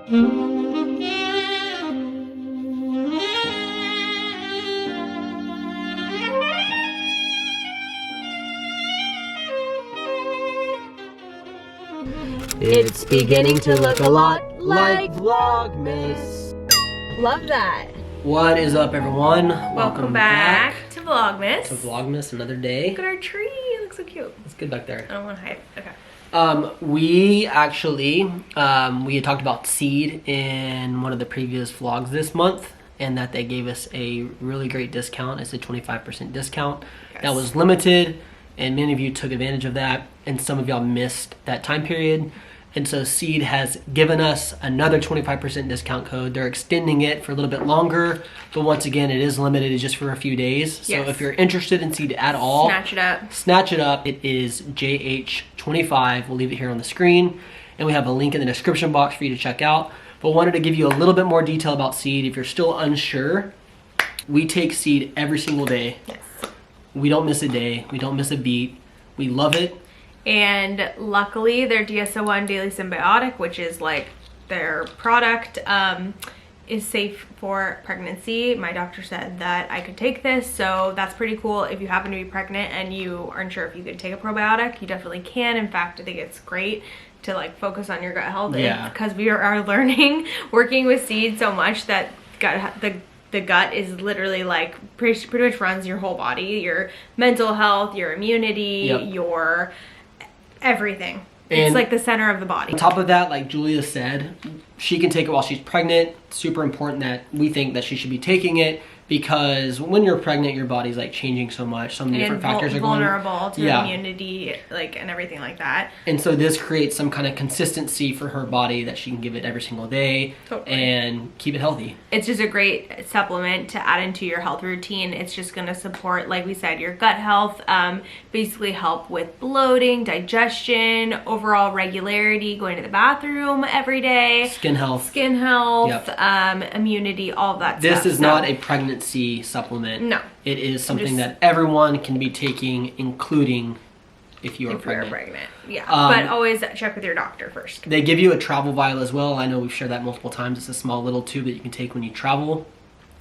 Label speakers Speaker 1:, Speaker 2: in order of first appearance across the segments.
Speaker 1: It's beginning to look a lot like Vlogmas.
Speaker 2: Love that.
Speaker 1: What is up, everyone?
Speaker 2: Welcome back to Vlogmas.
Speaker 1: To Vlogmas, another day.
Speaker 2: Look at our tree. It looks so cute.
Speaker 1: It's good back there.
Speaker 2: I don't want to hide it. Okay.
Speaker 1: We actually, we had talked about seed in one of the previous vlogs this month, and that they gave us a really great discount. It's a 25% discount.
Speaker 2: Yes.
Speaker 1: That was limited, and many of you took advantage of that, and some of y'all missed that time period. And so Seed has given us another 25% discount code. They're extending it for a little bit longer, but once again, it is limited. It's just for a few days. So
Speaker 2: yes.
Speaker 1: if you're interested in Seed at all,
Speaker 2: snatch it up.
Speaker 1: Snatch it up. It is JH25. We'll leave it here on the screen, and we have a link in the description box for you to check out. But wanted to give you a little bit more detail about Seed. If you're still unsure, we take Seed every single day.
Speaker 2: Yes. We
Speaker 1: don't miss a day. We don't miss a beat. We love it.
Speaker 2: And luckily their DSO1 Daily Symbiotic, which is like their product, is safe for pregnancy. My doctor said that I could take this, so that's pretty cool. If you happen to be pregnant and you aren't sure if you could take a probiotic, you definitely can. In fact, I think it's great to like focus on your gut health.
Speaker 1: Yeah.
Speaker 2: Because we are learning, working with Seed so much that the gut is literally like pretty much runs your whole body, your mental health, your immunity,
Speaker 1: yep.
Speaker 2: your everything.
Speaker 1: And
Speaker 2: it's like the center of the body.
Speaker 1: On top of that, like Julia said, she can take it while she's pregnant. Super important that we think that she should be taking it, because when you're pregnant, your body's like changing so much. So many different factors are
Speaker 2: vulnerable to
Speaker 1: yeah.
Speaker 2: immunity, like, and everything like that.
Speaker 1: And so this creates some kind of consistency for her body that she can give it every single day.
Speaker 2: Totally.
Speaker 1: And keep it healthy. It's
Speaker 2: just a great supplement to add into your health routine. It's just going to support, like we said, your gut health, basically help with bloating, digestion, overall regularity, going to the bathroom every day,
Speaker 1: skin health,
Speaker 2: yep. Immunity, all of that
Speaker 1: this
Speaker 2: stuff.
Speaker 1: This is not a pregnancy supplement.
Speaker 2: No.
Speaker 1: It is something that everyone can be taking, including if you are pregnant.
Speaker 2: Yeah. But always check with your doctor first.
Speaker 1: They give you a travel vial as well. I know we've shared that multiple times. It's a small little tube that you can take when you travel.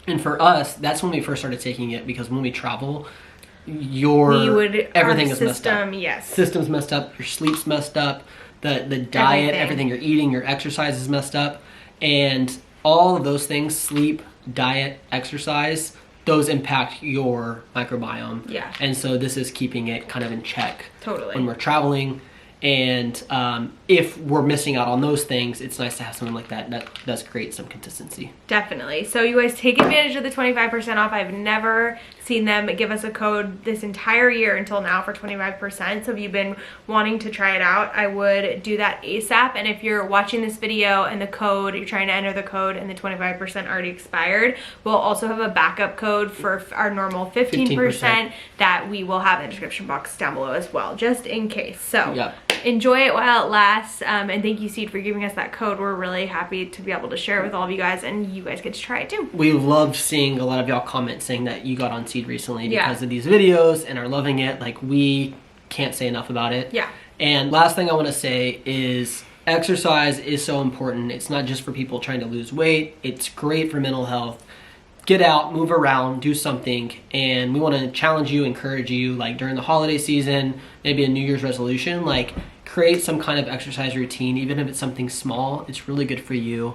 Speaker 1: And for us, that's when we first started taking it, because when we travel, everything is messed up.
Speaker 2: Yes.
Speaker 1: System's messed up, your sleep's messed up, the diet, everything you're eating, your exercise is messed up. And all of those things, sleep, diet, exercise, those impact your microbiome.
Speaker 2: Yeah.
Speaker 1: And so this is keeping it kind of in check.
Speaker 2: Totally.
Speaker 1: When we're traveling. And if we're missing out on those things, it's nice to have something like that does create some consistency.
Speaker 2: Definitely. So you guys take advantage of the 25% off. I've never seen them give us a code this entire year until now for 25%. So if you've been wanting to try it out, I would do that ASAP. And if you're watching this video and you're trying to enter the code and the 25% already expired, we'll also have a backup code for our normal 15% that we will have in the description box down below as well, just in case. So
Speaker 1: yep.
Speaker 2: Enjoy it while it lasts, and thank you, Seed, for giving us that code. We're really happy to be able to share it with all of you guys, and you guys get to try it too.
Speaker 1: We loved seeing a lot of y'all comment saying that you got on Seed recently because of these videos and are loving it. Like, we can't say enough about it.
Speaker 2: Yeah.
Speaker 1: And last thing I want to say is exercise is so important. It's not just for people trying to lose weight. It's great for mental health. Get out, move around, do something. And we want to challenge you, encourage you, like during the holiday season, maybe a New Year's resolution, like create some kind of exercise routine, even if it's something small. It's really good for you.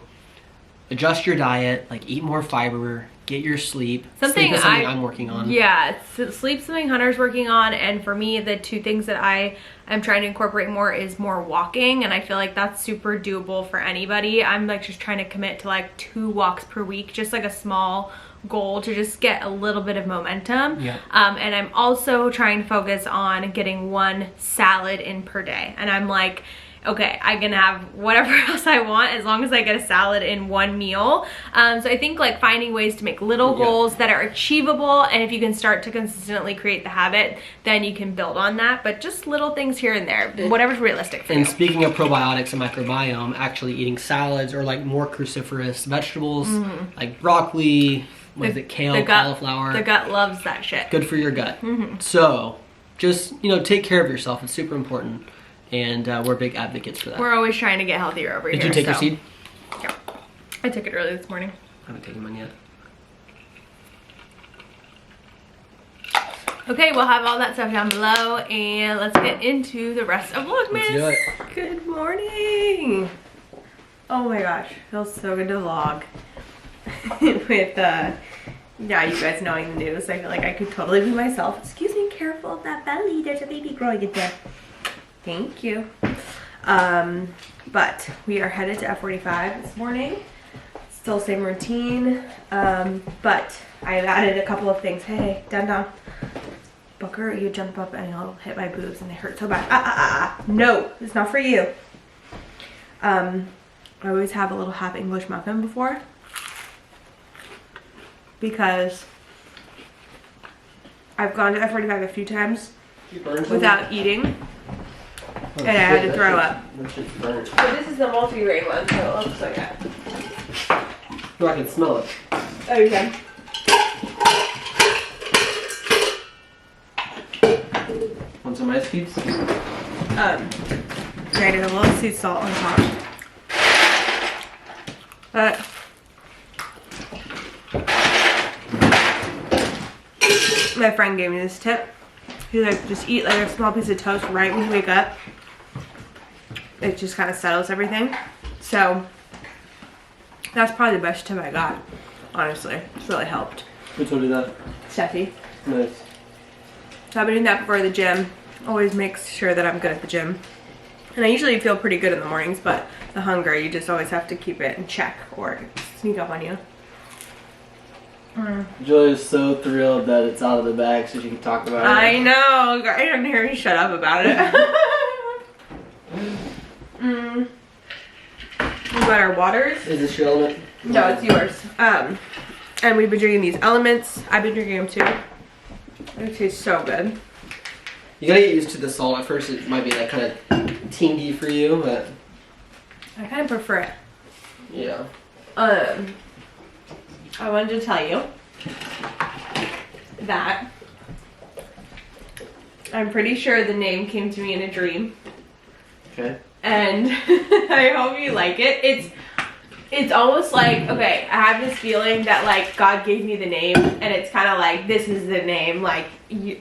Speaker 1: Adjust your diet, like eat more fiber, get your sleep. Sleep is something I'm working on.
Speaker 2: Yeah, sleep's something Hunter's working on, and for me, the two things that I am trying to incorporate more is more walking, and I feel like that's super doable for anybody. I'm like just trying to commit to like 2 walks per week, just like a small goal to just get a little bit of momentum.
Speaker 1: Yeah.
Speaker 2: And I'm also trying to focus on getting 1 salad in per day, and I'm like, okay, I can have whatever else I want as long as I get a salad in 1 meal. So I think like finding ways to make little goals that are achievable, and if you can start to consistently create the habit, then you can build on that. But just little things here and there, whatever's realistic for you.
Speaker 1: And speaking of probiotics and microbiome, actually eating salads or like more cruciferous vegetables, like broccoli, kale, cauliflower.
Speaker 2: The gut loves that shit.
Speaker 1: Good for your gut. So just, take care of yourself. It's super important. And we're big advocates for that.
Speaker 2: We're always trying to get healthier over here.
Speaker 1: Did you take your seed?
Speaker 2: Yeah. I took it early this morning.
Speaker 1: I haven't taken mine yet.
Speaker 2: Okay, we'll have all that stuff down below, and let's get into the rest of Vlogmas.
Speaker 1: Let's do it.
Speaker 2: Good morning. Oh my gosh, feels so good to vlog with now you guys knowing the news. I feel like I could totally be myself. Excuse me, careful of that belly. There's a baby growing in there. Thank you. But we are headed to F45 this morning. Still same routine. But I've added a couple of things. Hey, down. Booker, you jump up and you'll hit my boobs and they hurt so bad. No, it's not for you. I always have a little half English muffin before, because I've gone to F45 a few times without eating, and I had to throw up. So this is the multi-grain one, so it looks like that.
Speaker 1: Oh, I can smell it.
Speaker 2: Oh, you can?
Speaker 1: Want some ice cubes?
Speaker 2: I did a little sea salt on top. But my friend gave me this tip. He's like, just eat like a small piece of toast right when you wake up. It just kind of settles everything. So that's probably the best tip I got, honestly. It's really helped.
Speaker 1: Who told you that?
Speaker 2: Steffi.
Speaker 1: Nice.
Speaker 2: So I've been doing that before the gym. Always makes sure that I'm good at the gym. And I usually feel pretty good in the mornings, but the hunger, you just always have to keep it in check or sneak up on you.
Speaker 1: Julia's so thrilled that it's out of the bag so she can talk about it.
Speaker 2: I know. I didn't hear me shut up about it. We got our waters.
Speaker 1: Is this your element?
Speaker 2: No, it's yours. And we've been drinking these elements. I've been drinking them too. It tastes so good.
Speaker 1: You gotta get used to the salt. At first it might be like kind of tingy for you, but
Speaker 2: I kind of prefer it.
Speaker 1: yeah.
Speaker 2: I wanted to tell you that I'm pretty sure the name came to me in a dream.
Speaker 1: Okay.
Speaker 2: And I hope you like it. It's almost like, okay, I have this feeling that like God gave me the name, and it's kind of like, this is the name. Like,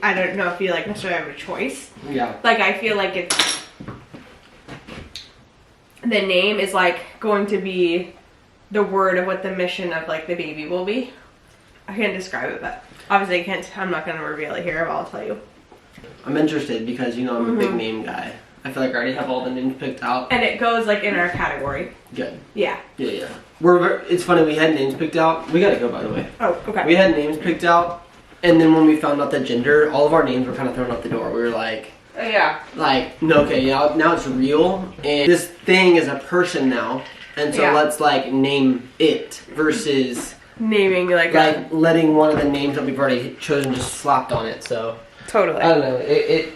Speaker 2: I don't know if you like necessarily have a choice.
Speaker 1: Yeah.
Speaker 2: Like, I feel like it's, the name is like going to be the word of what the mission of like the baby will be. I can't describe it, but obviously I can't, I'm not going to reveal it here, but I'll tell you.
Speaker 1: I'm interested because, you know, I'm a big name guy. I feel like I already have all the names picked out.
Speaker 2: And it goes like in our category.
Speaker 1: Good.
Speaker 2: Yeah.
Speaker 1: Yeah. It's funny, we had names picked out. We gotta go, by the way.
Speaker 2: Oh, okay.
Speaker 1: We had names picked out, and then when we found out the gender, all of our names were kind of thrown out the door. We were like,
Speaker 2: yeah.
Speaker 1: Like, no, okay, now it's real, and this thing is a person now, and so let's like name it versus
Speaker 2: naming like
Speaker 1: letting one of the names that we've already chosen just slapped on it. So
Speaker 2: totally.
Speaker 1: I don't know.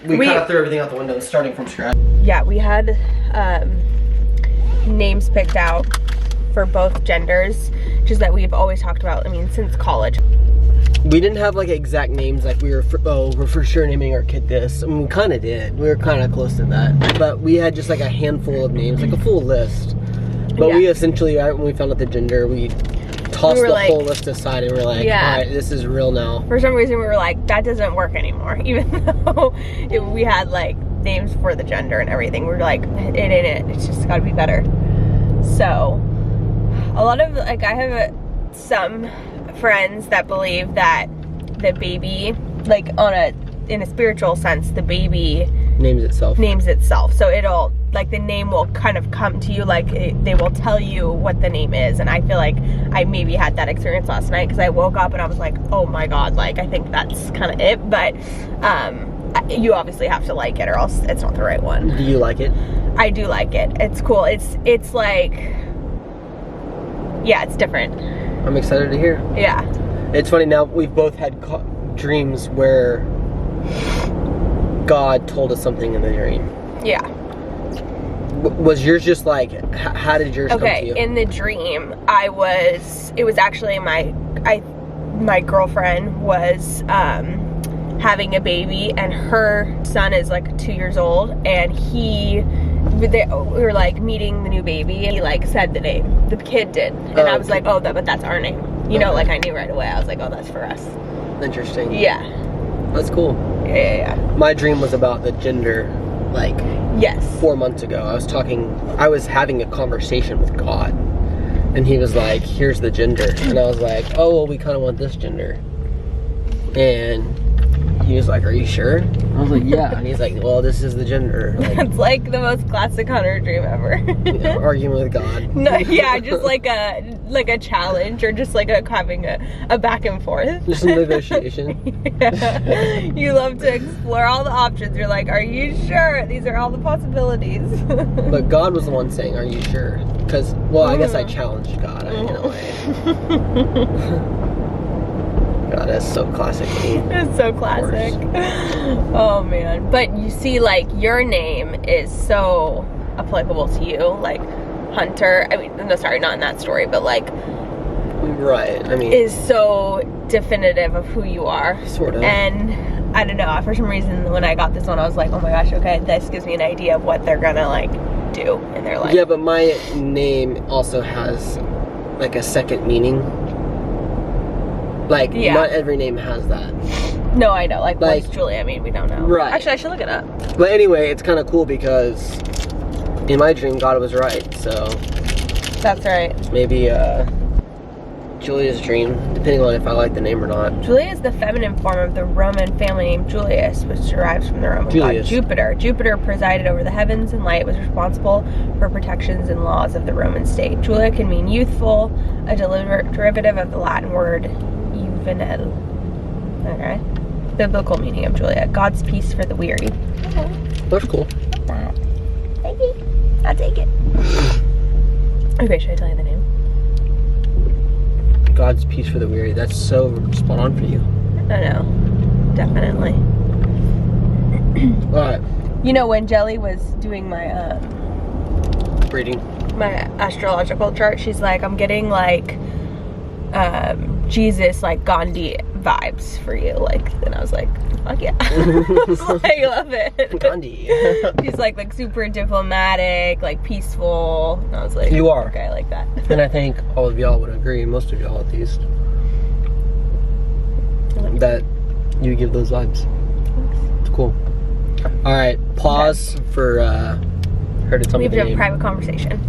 Speaker 1: We kind of threw everything out the window, starting from scratch.
Speaker 2: Yeah, we had names picked out for both genders, just that we've always talked about. I mean, since college.
Speaker 1: We didn't have like exact names, like we're for sure naming our kid this. I mean, we kind of did. We were kind of close to that, but we had just like a handful of names, like a full list. But we essentially, when we found out the gender, we tossed the whole list aside and we're like, all right, this is real now. For some reason, we were like, that doesn't work anymore, even though we had like names for the gender and everything. We were like, it ain't it. It's just got to be better. So, a lot of like, I have some friends that believe that the baby, like in a spiritual sense, the baby names itself. So it'll, like, the name will kind of come to you, like they will tell you what the name is. And I feel like I maybe had that experience last night, because I woke up and I was like, oh my god, like I think that's kind of it. But you obviously have to like it, or else it's not the right one. Do you like it?
Speaker 2: I do like it. It's cool. It's like, yeah, it's different.
Speaker 1: I'm excited to hear.
Speaker 2: Yeah.
Speaker 1: It's funny, now we've both had dreams where God told us something in the dream. Yeah. Was yours just like, how did yours come to you? Okay, in the dream, it was actually my girlfriend was having a baby, and her son is like 2 years old, and
Speaker 2: we were like meeting the new baby, and he like said the name. The kid did, and I was like, oh, but that's our name. You know, like I knew right away. I was like, oh, that's for us.
Speaker 1: Interesting.
Speaker 2: Yeah.
Speaker 1: That's cool.
Speaker 2: Yeah.
Speaker 1: My dream was about the gender, like,
Speaker 2: yes.
Speaker 1: 4 months ago. I was having a conversation with God, and he was like, here's the gender. And I was like, oh, well, we kind of want this gender. And he was like, are you sure? I was like, yeah. And he's like, well, this is the gender. Like,
Speaker 2: it's like the most classic Hunter dream ever.
Speaker 1: arguing with God.
Speaker 2: No, yeah, just like a challenge, or just like having a back and forth.
Speaker 1: Just a negotiation.
Speaker 2: Yeah. You love to explore all the options. You're like, are you sure? These are all the possibilities.
Speaker 1: But God was the one saying, are you sure? Because, well, I guess I challenged God in a way. God, that's so classic.
Speaker 2: It's so classic. Oh man. But you see, like, your name is so applicable to you, like Hunter. I mean, no, sorry, not in that story, but like,
Speaker 1: right. I mean,
Speaker 2: is so definitive of who you are.
Speaker 1: Sort of.
Speaker 2: And I don't know, for some reason when I got this one, I was like, oh my gosh, okay, this gives me an idea of what they're gonna like do in their life.
Speaker 1: Yeah, but my name also has like a second meaning. Like, not every name has that.
Speaker 2: No, I know. Like what's Julia? I mean, we don't know.
Speaker 1: Right.
Speaker 2: Actually, I should look it up.
Speaker 1: But anyway, it's kind of cool because in my dream, God was right. So
Speaker 2: that's right.
Speaker 1: Maybe Julia's dream, depending on if I like the name or not.
Speaker 2: Julia is the feminine form of the Roman family name Julius, which derives from the Roman god Jupiter. Jupiter presided over the heavens and light, was responsible for protections and laws of the Roman state. Julia can mean youthful, a derivative of the Latin word juvenile. Okay. Biblical meaning of Julia. God's peace for the weary. Okay.
Speaker 1: That's cool.
Speaker 2: That. Thank you. I'll take it. Okay, should I tell you the name?
Speaker 1: God's peace for the weary. That's so spot on for you.
Speaker 2: I know. Definitely.
Speaker 1: Alright.
Speaker 2: You know, when Jelly was doing my
Speaker 1: reading,
Speaker 2: my astrological chart, she's like, I'm getting like Jesus, like Gandhi vibes for you, like, and I was like, fuck yeah. I love it.
Speaker 1: Gandhi.
Speaker 2: She's like super diplomatic, like peaceful, and I was like,
Speaker 1: you are.
Speaker 2: Okay, I like that.
Speaker 1: And I think all of y'all would agree, most of y'all at least, that you give those vibes. It's cool. Alright, pause for her to tell me the name.
Speaker 2: We have a private conversation.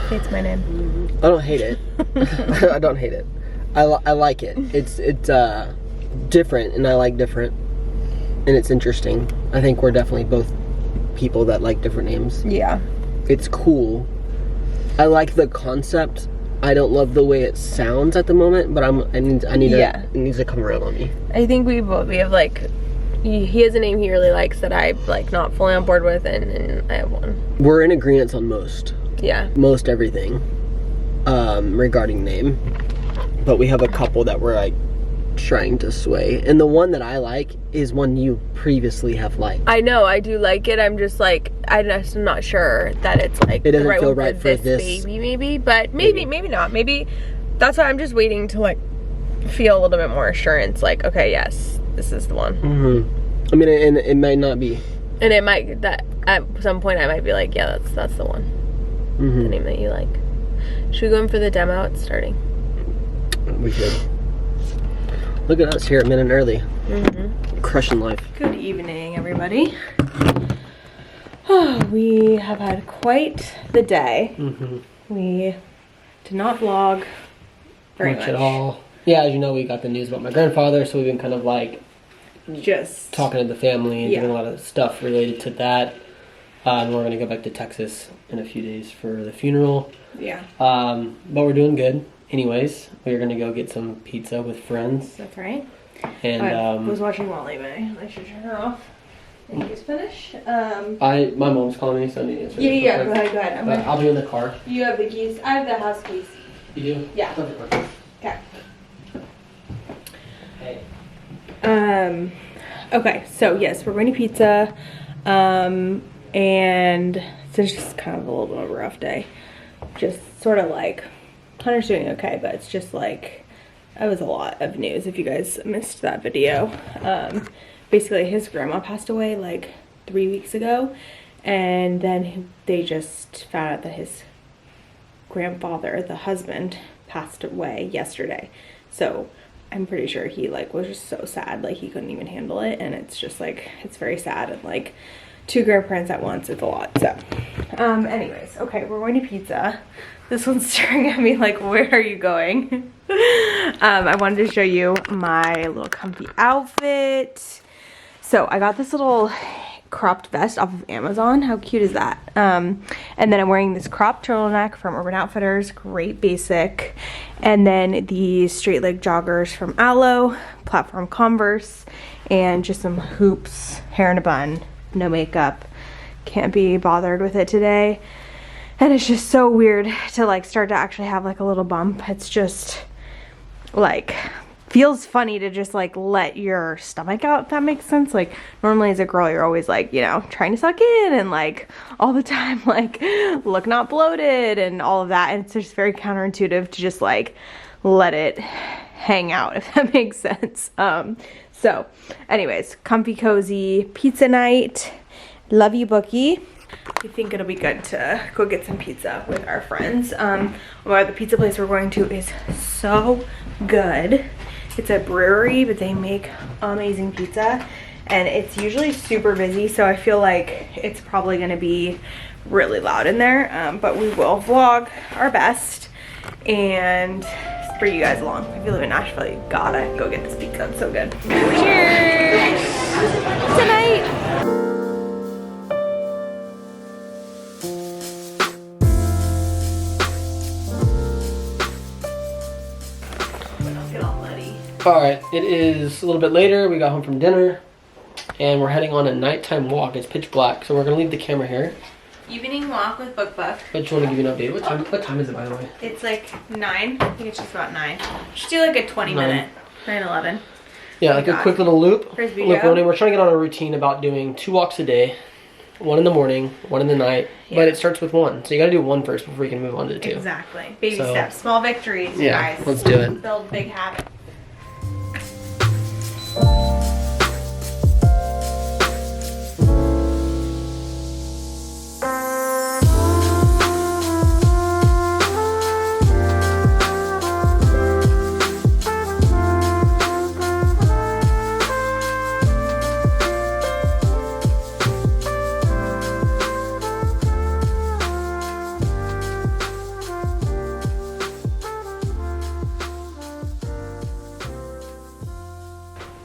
Speaker 2: Hates my name.
Speaker 1: I don't hate it. I don't hate it. I like it. It's different, and I like different, and it's interesting. I think we're definitely both people that like different names.
Speaker 2: Yeah.
Speaker 1: It's cool. I like the concept. I don't love the way it sounds at the moment, but I need it needs to come around on me.
Speaker 2: I think we have like, he has a name he really likes that I like not fully on board with, and I have one.
Speaker 1: We're in agreement on most.
Speaker 2: Yeah.
Speaker 1: Most everything regarding name, but we have a couple that we're like trying to sway, and the one that I like is one you previously have liked. I know, I do like it. I'm just like, I'm not sure that it's like it doesn't feel right for this
Speaker 2: baby, maybe, but maybe not. Maybe that's why I'm just waiting to like feel a little bit more assurance, like, okay, yes, this is the one.
Speaker 1: I mean, and it might not be,
Speaker 2: and it might, that at some point I might be like, yeah, that's the one. The name that you like. Should we go in for the demo? It's starting.
Speaker 1: We should. Look at us here a minute early. Crushing life.
Speaker 2: Good evening, everybody. Oh, we have had quite the day. We did not vlog very much
Speaker 1: at all. Yeah, as you know, we got the news about my grandfather, so we've been kind of like
Speaker 2: just
Speaker 1: talking to the family and doing a lot of stuff related to that. And we're gonna go back to Texas in a few days for the funeral.
Speaker 2: Yeah.
Speaker 1: But we're doing good. Anyways, we're gonna go get some pizza with friends.
Speaker 2: That's right.
Speaker 1: And
Speaker 2: I was watching Wally May. I should turn her off. And you just finish.
Speaker 1: My mom's calling me, so I need to answer.
Speaker 2: Yeah. Go ahead.
Speaker 1: I'll be in the car.
Speaker 2: You have the keys. I have the house keys.
Speaker 1: You do?
Speaker 2: Yeah.
Speaker 1: Okay.
Speaker 2: Hey. Okay. So yes, we're going to pizza. And so it's just kind of a little bit of a rough day. Just sort of like, Hunter's doing okay, but it's just like, it was a lot of news if you guys missed that video. Basically his grandma passed away like 3 weeks ago, And then they just found out that his grandfather, the husband, passed away yesterday. So I'm pretty sure he like was just so sad, like he couldn't even handle it. And it's just like, it's very sad, and like 2 grandparents at once, it's a lot. So anyways, okay, we're going to pizza. This one's staring at me like, where are you going? I wanted to show you my little comfy outfit. So I got this little cropped vest off of Amazon. How cute is that? And then I'm wearing this cropped turtleneck from Urban Outfitters, great basic. And then these straight leg joggers from Aloe, platform Converse, and just some hoops, hair in a bun, no makeup. Can't be bothered with it today. And it's just so weird to like start to actually have like a little bump. It's just like feels funny to just like let your stomach out, if that makes sense. Like normally as a girl you're always like, you know, trying to suck in and like all the time like look not bloated and all of that, and it's just very counterintuitive to just like let it hang out, if that makes sense. So anyways, comfy cozy pizza night. Love you, Bookie. I think it'll be good to go get some pizza with our friends. The pizza place we're going to is so good. It's a brewery, but they make amazing pizza, and it's usually super busy, so I feel like it's probably gonna be really loud in there, but we will vlog our best and bring you guys along. If you live in Nashville, you gotta go get this pizza. It's so good. Cheers! Tonight!
Speaker 1: Alright, it is a little bit later. We got home from dinner and we're heading on a nighttime walk. It's pitch black, so we're gonna leave the camera here.
Speaker 2: Evening walk with Book Buff.
Speaker 1: I just want to give you an update. What time is it, by the way?
Speaker 2: It's like 9. I think it's just about 9. Just do like a 20-minute. 9:11.
Speaker 1: Yeah, like a quick little loop.
Speaker 2: Frisbee
Speaker 1: Look,
Speaker 2: go.
Speaker 1: we're trying to get on a routine about doing 2 walks a day. 1 in the morning, 1 in the night.
Speaker 2: Yeah.
Speaker 1: But it starts with 1. So you gotta do 1 first before you can move on to the 2.
Speaker 2: Exactly. Baby
Speaker 1: So,
Speaker 2: steps. Small victories,
Speaker 1: yeah,
Speaker 2: guys.
Speaker 1: let's do it.
Speaker 2: Build big habits.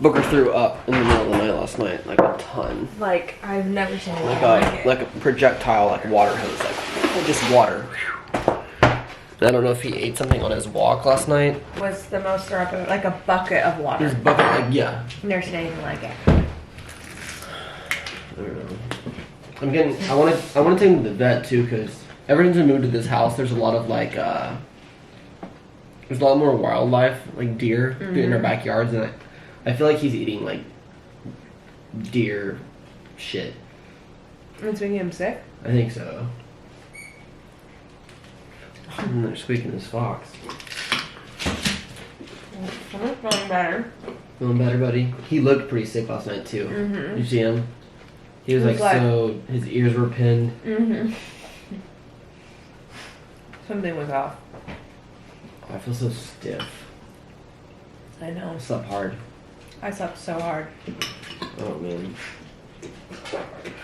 Speaker 1: Booker threw up in the middle of the night last night, like a ton.
Speaker 2: Like, I've never seen anything like it.
Speaker 1: Like a projectile, like water hose, like just water. I don't know if he ate something on his walk last night.
Speaker 2: Was the most throw up, like a bucket of water.
Speaker 1: His bucket, like, yeah.
Speaker 2: I've never seen anything like it.
Speaker 1: I don't know. I want to take him to the vet too, because ever since we moved to this house, there's a lot of like, there's a lot more wildlife, like deer, in our backyards, and I feel like he's eating like deer shit.
Speaker 2: It's making him sick?
Speaker 1: I think so. They're squeaking his fox.
Speaker 2: I'm feeling better.
Speaker 1: Feeling better, buddy? He looked pretty sick last night too.
Speaker 2: Mm-hmm.
Speaker 1: You see him? He was like so, his ears were pinned.
Speaker 2: Mm-hmm. Something was off.
Speaker 1: Oh, I feel so stiff.
Speaker 2: I know.
Speaker 1: I slept hard.
Speaker 2: I slept so hard.
Speaker 1: Oh man.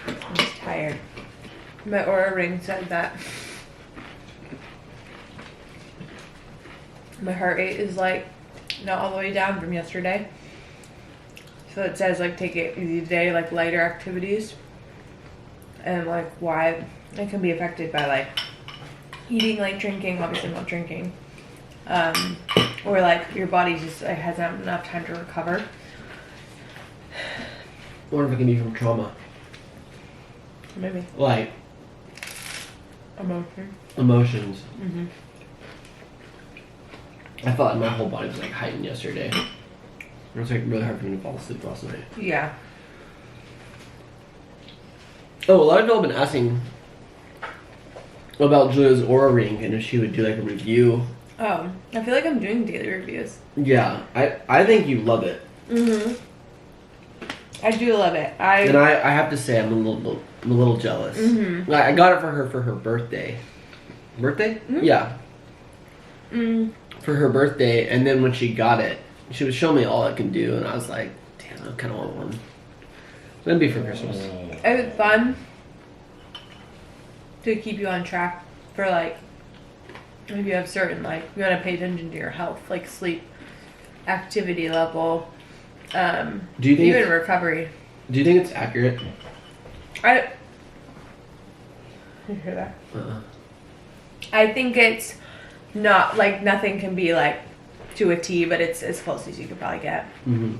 Speaker 2: I'm just tired. My Oura ring said that my heart rate is like not all the way down from yesterday. So it says like take it easy today, like lighter activities. And like why it can be affected by like eating, like drinking, obviously not drinking. Or like your body just like, hasn't had enough time to recover.
Speaker 1: I wonder if it can be from trauma.
Speaker 2: Maybe.
Speaker 1: Like emotions.
Speaker 2: Mm-hmm.
Speaker 1: I thought my whole body was like heightened yesterday. It was like really hard for me to fall asleep last night.
Speaker 2: Yeah.
Speaker 1: Oh, a lot of people have been asking about Julia's Oura ring and if she would do like a review.
Speaker 2: Oh, I feel like I'm doing daily reviews.
Speaker 1: Yeah, I think you love it.
Speaker 2: Mm-hmm. I do love it.
Speaker 1: And I have to say I'm a little I'm a little jealous.
Speaker 2: Mm-hmm.
Speaker 1: I got it for her birthday. Birthday?
Speaker 2: Mm-hmm.
Speaker 1: Yeah.
Speaker 2: Mm.
Speaker 1: For her birthday, and then when she got it, she was showing me all it can do, and I was like, damn, I kind of want one. It'd be for Christmas.
Speaker 2: It was fun to keep you on track for like, if you have certain like, you want to pay attention to your health, like sleep, activity level,
Speaker 1: Do you think
Speaker 2: even recovery.
Speaker 1: Do you think it's accurate?
Speaker 2: You hear that?
Speaker 1: Uh-uh.
Speaker 2: I think it's not like, nothing can be like to a T, but it's as close as you could probably get.
Speaker 1: Mm-hmm.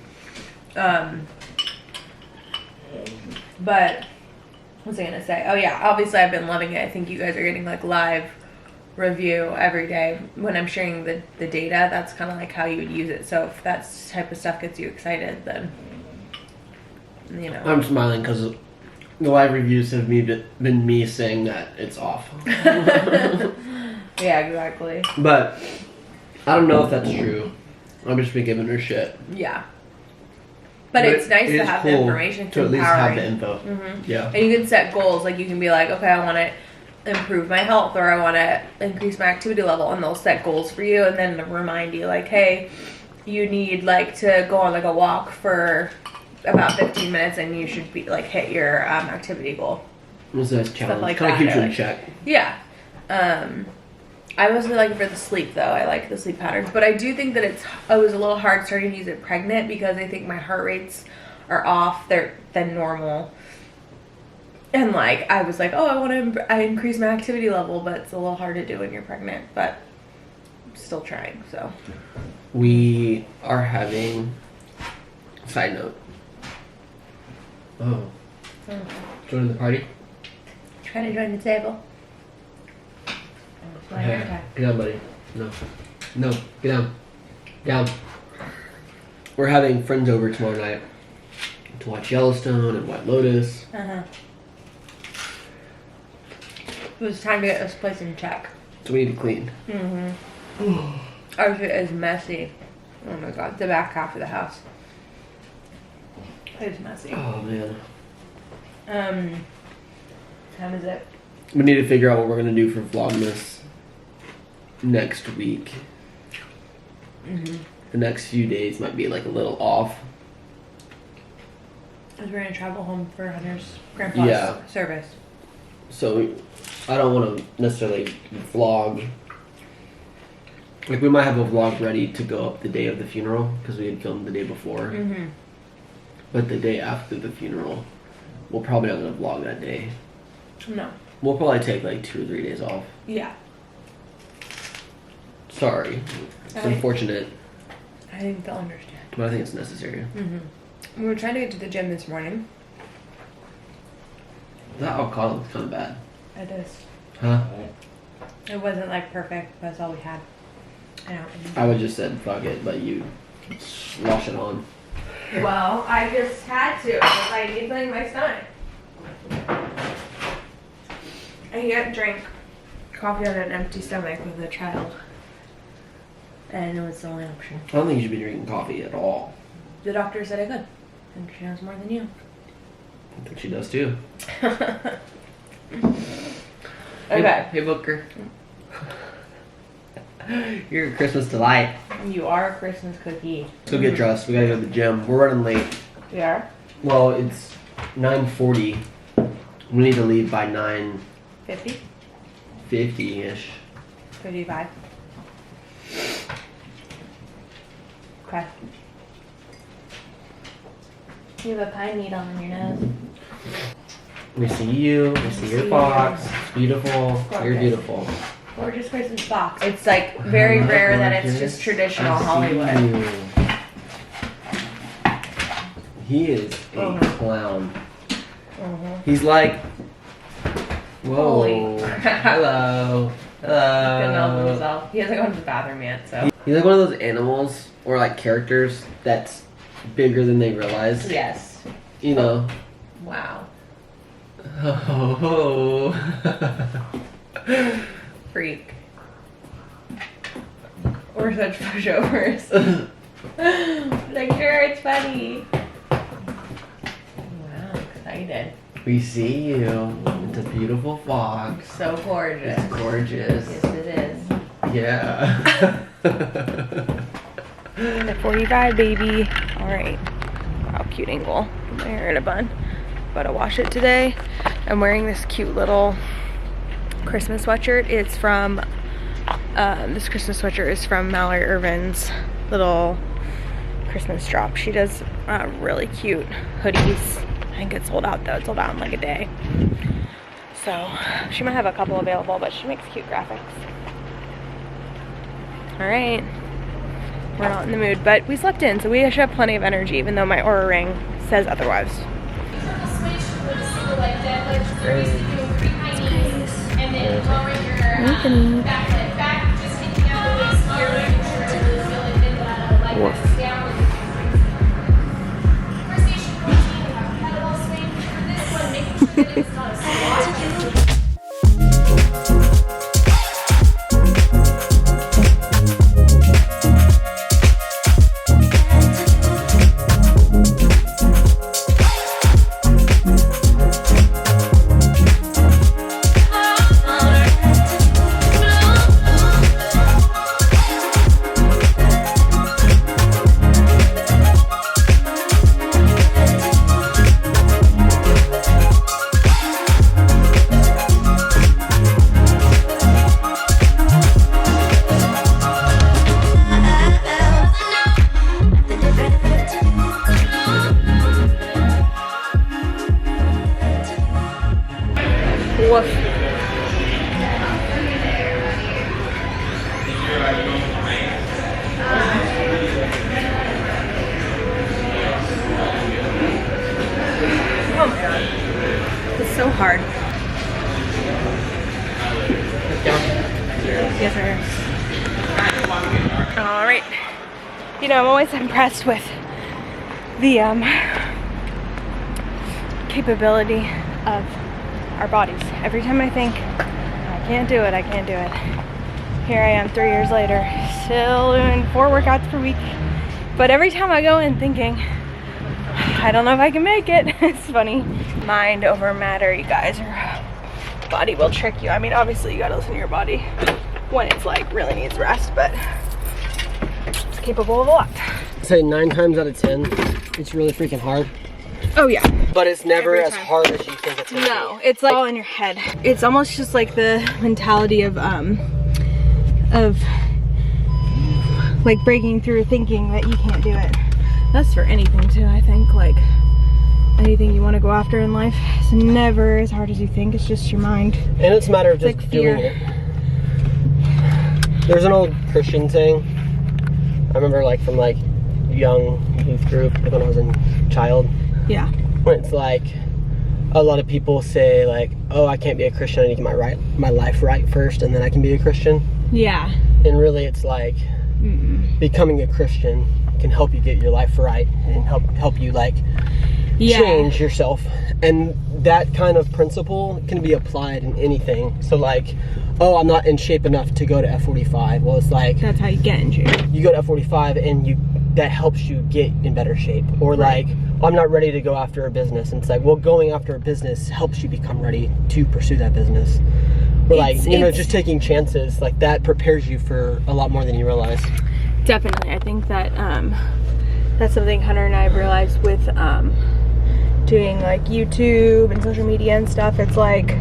Speaker 2: But what was I gonna say? Oh yeah, obviously I've been loving it. I think you guys are getting like live review every day when I'm sharing the data. That's kind of like how you would use it. So if that type of stuff gets you excited, then you know.
Speaker 1: I'm smiling because the live reviews have been me saying that it's off.
Speaker 2: Yeah, exactly.
Speaker 1: But I don't know if that's true. I've just been giving her shit.
Speaker 2: Yeah. But it's nice to have the information
Speaker 1: to at least have the
Speaker 2: empowering.
Speaker 1: info.
Speaker 2: Mm-hmm.
Speaker 1: Yeah.
Speaker 2: And you can set goals. Like you can be like, okay, I want to improve my health, or I want to increase my activity level, and they'll set goals for you, and then remind you like, hey, you need like to go on like a walk for about 15 minutes, and you should be like hit your activity goal.
Speaker 1: It's a challenge.
Speaker 2: Like
Speaker 1: kind of
Speaker 2: that,
Speaker 1: keeps you in
Speaker 2: like-
Speaker 1: check.
Speaker 2: Yeah. I wasn't like for the sleep though. I like the sleep patterns, but I do think that it was a little hard starting to use it pregnant because I think my heart rates are off than normal. And like I was like, oh, I increase my activity level, but it's a little hard to do when you're pregnant. But I'm still trying. So
Speaker 1: We are having. Side note. Oh. Joining the party?
Speaker 2: trying to join the table. My hair tie.
Speaker 1: Get down, buddy. No. No. Get down. Down. We're having friends over tomorrow night to watch Yellowstone and White Lotus.
Speaker 2: It was time to get this place in check.
Speaker 1: So we need to clean.
Speaker 2: Our shit is messy. Oh my god, the back half of the house is messy.
Speaker 1: Oh man.
Speaker 2: Time is it?
Speaker 1: We need to figure out what we're gonna do for Vlogmas next week. The next few days might be like a little off.
Speaker 2: Because we're gonna travel home for Hunter's grandpa's service.
Speaker 1: So I don't want to necessarily vlog. Like we might have a vlog ready to go up the day of the funeral because we had filmed the day before. But the day after the funeral, we're probably not gonna vlog that day.
Speaker 2: No.
Speaker 1: We'll probably take like 2 or 3 days off.
Speaker 2: Yeah.
Speaker 1: Sorry, it's unfortunate,
Speaker 2: I think they'll understand.
Speaker 1: but I think it's necessary.
Speaker 2: We were trying to get to the gym this morning.
Speaker 1: That avocado looks kind of bad.
Speaker 2: It is.
Speaker 1: Huh?
Speaker 2: It wasn't like perfect. That's all we had.
Speaker 1: I would just said fuck it, but you slosh it on.
Speaker 2: Well, I just had to because I need something in my stomach. I can't drink coffee on an empty stomach with a child. And it was the only option.
Speaker 1: I don't think you should be drinking coffee at all.
Speaker 2: The doctor said I could. I think she knows more than you.
Speaker 1: I think she does too.
Speaker 2: Okay.
Speaker 1: Hey Booker. You're a Christmas delight.
Speaker 2: You are a Christmas cookie.
Speaker 1: Let's go get dressed. We gotta go to the gym. We're running late.
Speaker 2: We are?
Speaker 1: Well, it's 9:40. We need to leave by
Speaker 2: 50?
Speaker 1: 9:50-ish.
Speaker 2: 55. Okay. You have a pine needle on your nose.
Speaker 1: We see you. We see your box. It's beautiful. You're beautiful.
Speaker 2: Gorgeous Christmas box. It's like very rare that it's just traditional
Speaker 1: I see
Speaker 2: Hollywood.
Speaker 1: you. He is a clown. He's like, whoa,
Speaker 2: Holy.
Speaker 1: hello,
Speaker 2: Couldn't help
Speaker 1: hello.
Speaker 2: himself. He hasn't gone to the bathroom yet, so.
Speaker 1: He's like one of those animals or like characters that's bigger than they realize.
Speaker 2: Yes.
Speaker 1: You know.
Speaker 2: Wow.
Speaker 1: Oh.
Speaker 2: Freak. We're such pushovers. Like, sure, it's funny. Wow, excited.
Speaker 3: We see you. It's a beautiful fox.
Speaker 2: So gorgeous.
Speaker 3: It's gorgeous.
Speaker 2: Yes, it is.
Speaker 3: Yeah.
Speaker 2: The 45, baby. All right. Wow, cute angle. Put my hair in a bun. About to wash it today. I'm wearing this cute little Christmas sweatshirt. It's from, this Christmas sweatshirt is from Mallory Irvin's little Christmas drop. She does really cute hoodies. I think it's sold out though. It's sold out in like a day. So she might have a couple available, but she makes cute graphics. All right. We're not in the mood, but we slept in, so we should have plenty of energy, even though my Oura ring says otherwise. So hard. Yes, sir. All right. You know, I'm always impressed with the capability of our bodies. Every time I think, I can't do it, I can't do it. Here I am 3 years later, still doing 4 workouts per week. But every time I go in thinking, I don't know if I can make it. It's funny. Mind over matter, you guys. Your body will trick you. I mean, obviously you gotta listen to your body when it's like really needs rest, but it's capable of a lot.
Speaker 1: I'd say 9 times out of 10, it's really freaking hard.
Speaker 2: Oh yeah.
Speaker 1: But it's never as hard as you think it's gonna be.
Speaker 2: No, it's like all in your head. It's almost just like the mentality of like breaking through thinking that you can't do it. That's for anything too, I think. Like anything you want to go after in life, it's never as hard as you think. It's just your mind.
Speaker 1: And it's a matter of just
Speaker 2: like
Speaker 1: doing it. There's an old Christian saying, I remember like from like young youth group, like when I was a child.
Speaker 2: Yeah.
Speaker 1: When it's like, a lot of people say like, oh, I can't be a Christian, I need to get my life right first and then I can be a Christian.
Speaker 2: Yeah.
Speaker 1: And really it's like, becoming a Christian can help you get your life right and help you like change yourself. And that kind of principle can be applied in anything. So like, oh, I'm not in shape enough to go to F45. Well, it's like,
Speaker 2: that's how you get in shape. You
Speaker 1: go to F45 and that helps you get in better shape. Or like, I'm not ready to go after a business. And it's like, well, going after a business helps you become ready to pursue that business. Or like, you know, just taking chances, like that prepares you for a lot more than you realize.
Speaker 2: Definitely. I think that that's something Hunter and I have realized with doing like YouTube and social media and stuff. It's like,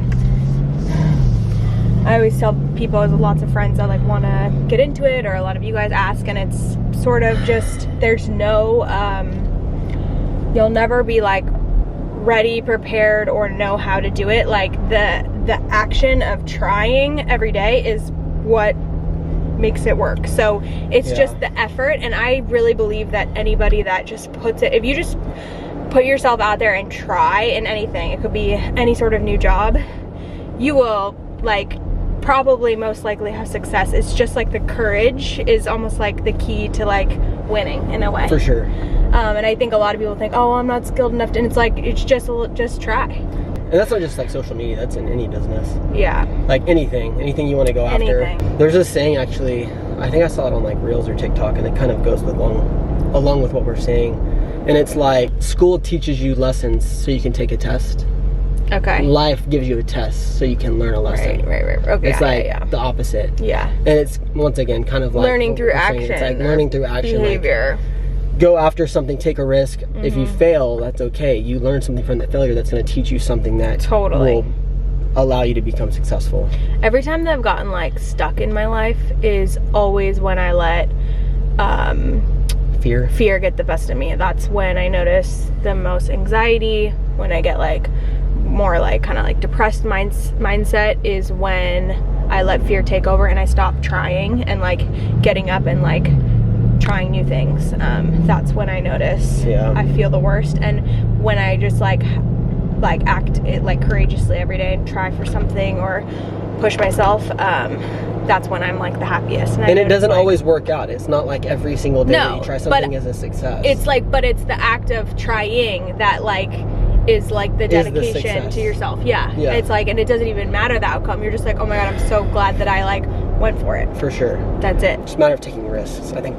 Speaker 2: I always tell people, as lots of friends that like want to get into it, or a lot of you guys ask, and it's sort of just, there's no, you'll never be like ready, prepared, or know how to do it. Like the action of trying every day is what makes it work. So it's just the effort, and I really believe that anybody that just puts it, if you just put yourself out there and try in anything, it could be any sort of new job, you will like probably most likely have success. It's just like the courage is almost like the key to like winning in a way.
Speaker 1: For sure.
Speaker 2: And I think a lot of people think, oh, I'm not skilled enough to, and it's like, it's just try.
Speaker 1: And that's not just like social media, that's in any business.
Speaker 2: Yeah.
Speaker 1: Like anything you want to go after. There's this saying actually, I think I saw it on like Reels or TikTok, and it kind of goes along with what we're saying. And it's like, school teaches you lessons so you can take a test.
Speaker 2: Okay.
Speaker 1: Life gives you a test so you can learn a lesson.
Speaker 2: Right. Okay.
Speaker 1: It's like the opposite.
Speaker 2: Yeah.
Speaker 1: And it's, once again, kind of like
Speaker 2: learning through action.
Speaker 1: It's like learning through action.
Speaker 2: Behavior.
Speaker 1: Like, go after something, take a risk. If you fail, that's okay. You learn something from that failure that's going to teach you something that will allow you to become successful.
Speaker 2: Every time that I've gotten like stuck in my life is always when I let fear get the best of me. That's when I notice the most anxiety, when I get like more like kind of like depressed mindset is when I let fear take over and I stop trying and like getting up and like trying new things. That's when I notice I feel the worst. And when I just like act it like courageously every day and try for something or push myself, that's when I'm like the happiest.
Speaker 1: And it doesn't always work out. It's not like every single day that you try something is a success.
Speaker 2: It's like, but it's the act of trying that like is like the dedication to yourself. Yeah. It's like, and it doesn't even matter the outcome. You're just like, oh my God, I'm so glad that I like went for it.
Speaker 1: For sure.
Speaker 2: That's it.
Speaker 1: It's a matter of taking risks. I think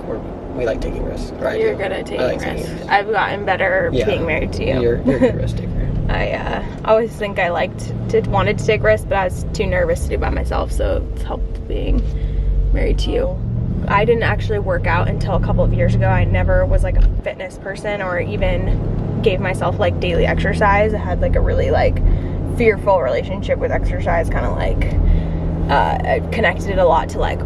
Speaker 1: we like taking risks. Right?
Speaker 2: You're good at taking risks. I've gotten better being married to you.
Speaker 1: You're a good risk taker.
Speaker 2: I always think I wanted to take risks, but I was too nervous to do by myself, so it's helped being married to you. I didn't actually work out until a couple of years ago. I never was like a fitness person or even gave myself like daily exercise. I had like a really like fearful relationship with exercise, kind of like I connected it a lot to like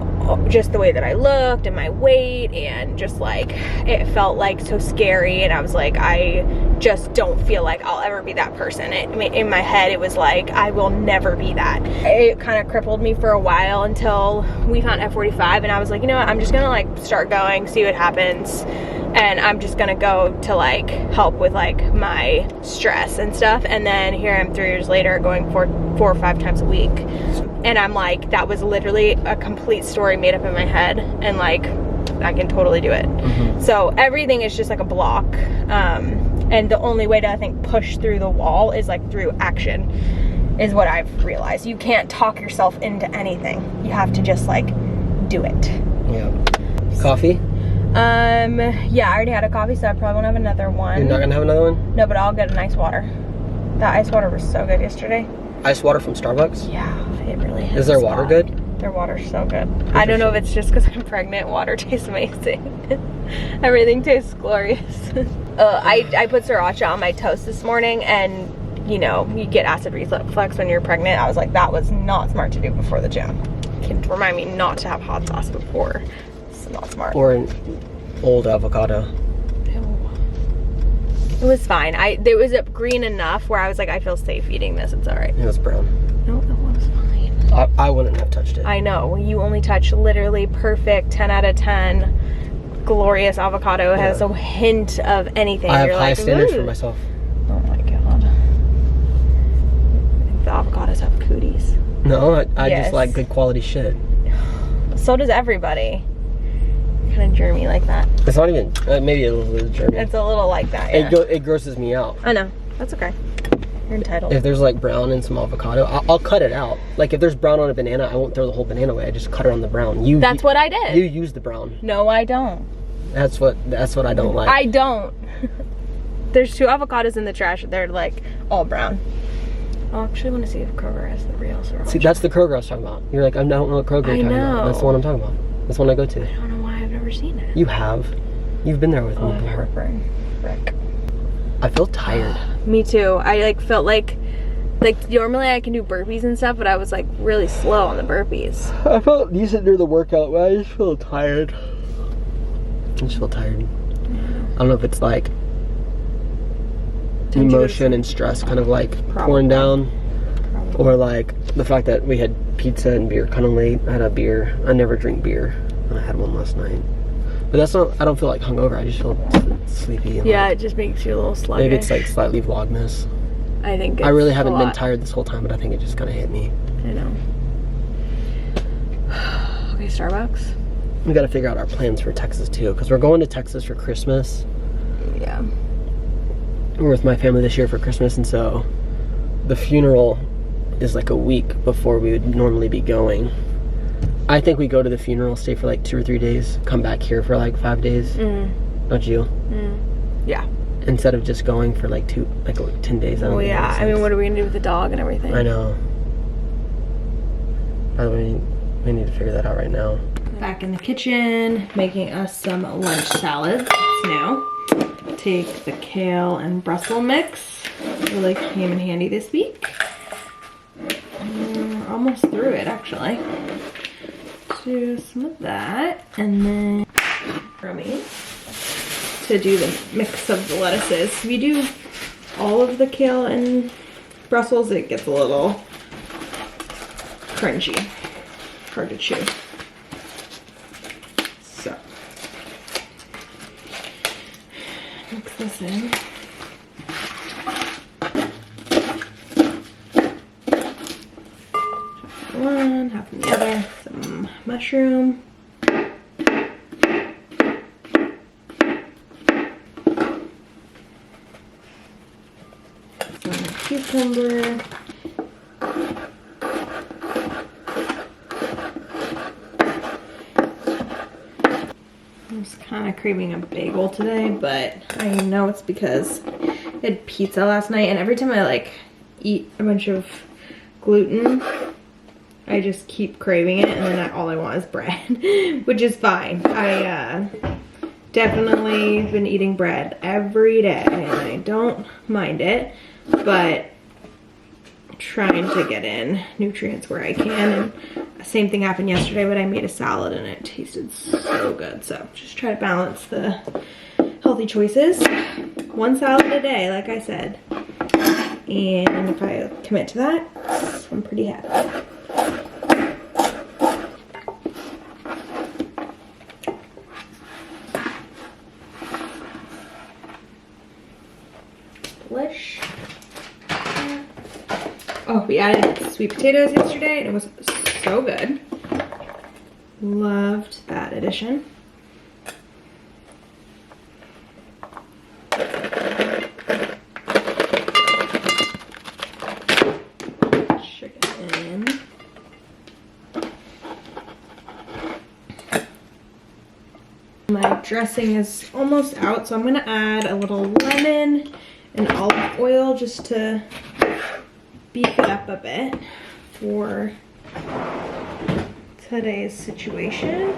Speaker 2: just the way that I looked and my weight, and just like it felt like so scary, and I was like, I just don't feel like I'll ever be that person. In my head it was like, I will never be that. It kind of crippled me for a while until we found F45, and I was like, you know what, I'm just gonna like start going, see what happens, and I'm just gonna go to like help with like my stress and stuff. And then here I am 3 years later going 4 or 5 times a week, and I'm like, that was literally a complete story made up in my head, and like I can totally do it. So everything is just like a block, and the only way to, I think, push through the wall is like through action, is what I've realized. You can't talk yourself into anything. You have to just like do it.
Speaker 1: Yeah. Coffee?
Speaker 2: Yeah, I already had a coffee, so I probably won't have another one.
Speaker 1: You're not gonna have another one?
Speaker 2: No, but I'll get an ice water. That ice water was so good yesterday.
Speaker 1: Ice water from Starbucks?
Speaker 2: Yeah, it really is.
Speaker 1: Is their water good?
Speaker 2: Their water's so good. I don't know if it's just because I'm pregnant. Water tastes amazing. Everything tastes glorious. I put sriracha on my toast this morning, and you know, you get acid reflux when you're pregnant. I was like, that was not smart to do before the gym. Can remind me not to have hot sauce before. It's not smart.
Speaker 1: Or an old avocado.
Speaker 2: It was fine. It was green enough where I was like, I feel safe eating this. It's all right.
Speaker 1: It was brown.
Speaker 2: No, it was fine.
Speaker 1: I wouldn't have touched it.
Speaker 2: I know. You only touch literally perfect 10 out of 10 glorious avocado. It has a hint of anything.
Speaker 1: I have high standards for myself.
Speaker 2: Oh my God. The avocados have cooties.
Speaker 1: No, I just like good quality shit.
Speaker 2: So does everybody. Kind of germy like that.
Speaker 1: It's not even, maybe a little germy.
Speaker 2: It's a little like that, yeah.
Speaker 1: It grosses me out.
Speaker 2: I know. That's okay. You're entitled.
Speaker 1: If there's like brown and some avocado, I'll cut it out. Like if there's brown on a banana, I won't throw the whole banana away. I just cut it on the brown.
Speaker 2: That's what I did.
Speaker 1: You use the brown.
Speaker 2: No, I don't.
Speaker 1: That's what I don't like.
Speaker 2: I don't. There's 2 avocados in the trash. They're like all brown. I actually want to see if Kroger has the real sriracha.
Speaker 1: See, that's the Kroger I was talking about. You're like, I don't know what Kroger you're talking about. That's the one I'm talking about. That's the one I go to.
Speaker 2: I don't know why I've never seen it.
Speaker 1: You have. You've been there with me.
Speaker 2: Heartburn. Frick.
Speaker 1: I feel tired.
Speaker 2: Me too. I like felt like normally I can do burpees and stuff, but I was like really slow on the burpees.
Speaker 1: I felt decent during the workout, but I just feel tired. I just feel tired. I don't know if it's like emotion and stress kind of like pouring down, or like the fact that we had pizza and beer kind of late. I had a beer. I never drink beer, and I had one last night. But that's not, I don't feel like hungover. I just feel sleepy. And
Speaker 2: yeah,
Speaker 1: like,
Speaker 2: it just makes you a little sluggish.
Speaker 1: Maybe it's like slightly Vlogmas.
Speaker 2: I think it's
Speaker 1: I really haven't been tired this whole time, but I think it just kind of hit me.
Speaker 2: I know. Okay, Starbucks.
Speaker 1: We got to figure out our plans for Texas too, because we're going to Texas for Christmas.
Speaker 2: Yeah.
Speaker 1: We're with my family this year for Christmas, and so the funeral is like a week before we would normally be going. I think we go to the funeral, stay for like 2 or 3 days, come back here for like 5 days. Don't you?
Speaker 2: Yeah.
Speaker 1: instead of just going for like 10 days.
Speaker 2: Oh yeah, I mean, what are we gonna do with the dog and everything?
Speaker 1: I know. By the way, we need to figure that out right now.
Speaker 2: Back in the kitchen, making us some lunch salads now. Take the kale and Brussels mix. Really came in handy this week. We're almost through it actually. Do some of that, and then crummy to do the mix of the lettuces. If you do all of the kale and Brussels, it gets a little crunchy, hard to chew. So mix this in. One, half of the other, some mushroom. Some cucumber. I'm just kind of craving a bagel today, but I know it's because I had pizza last night, and every time I like eat a bunch of gluten, I just keep craving it, and then all I want is bread, which is fine. I definitely been eating bread every day, and I don't mind it, but trying to get in nutrients where I can. And the same thing happened yesterday, but I made a salad and it tasted so good. So just try to balance the healthy choices. One salad a day, like I said. And if I commit to that, I'm pretty happy. Delish. Oh, we added sweet potatoes yesterday and it was so good. Loved that addition. Chicken. My dressing is almost out, so I'm gonna add a little lemon and olive oil just to beef it up a bit for today's situation.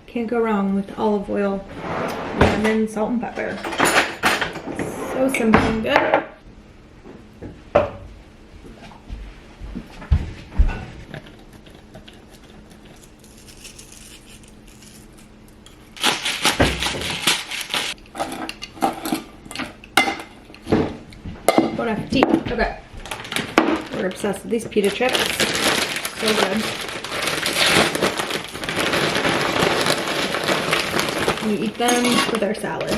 Speaker 2: Can't go wrong with olive oil, lemon, salt, and pepper. So simple and good. Bon appetit. Okay. We're obsessed with these pita chips. So good. We eat them with our salads.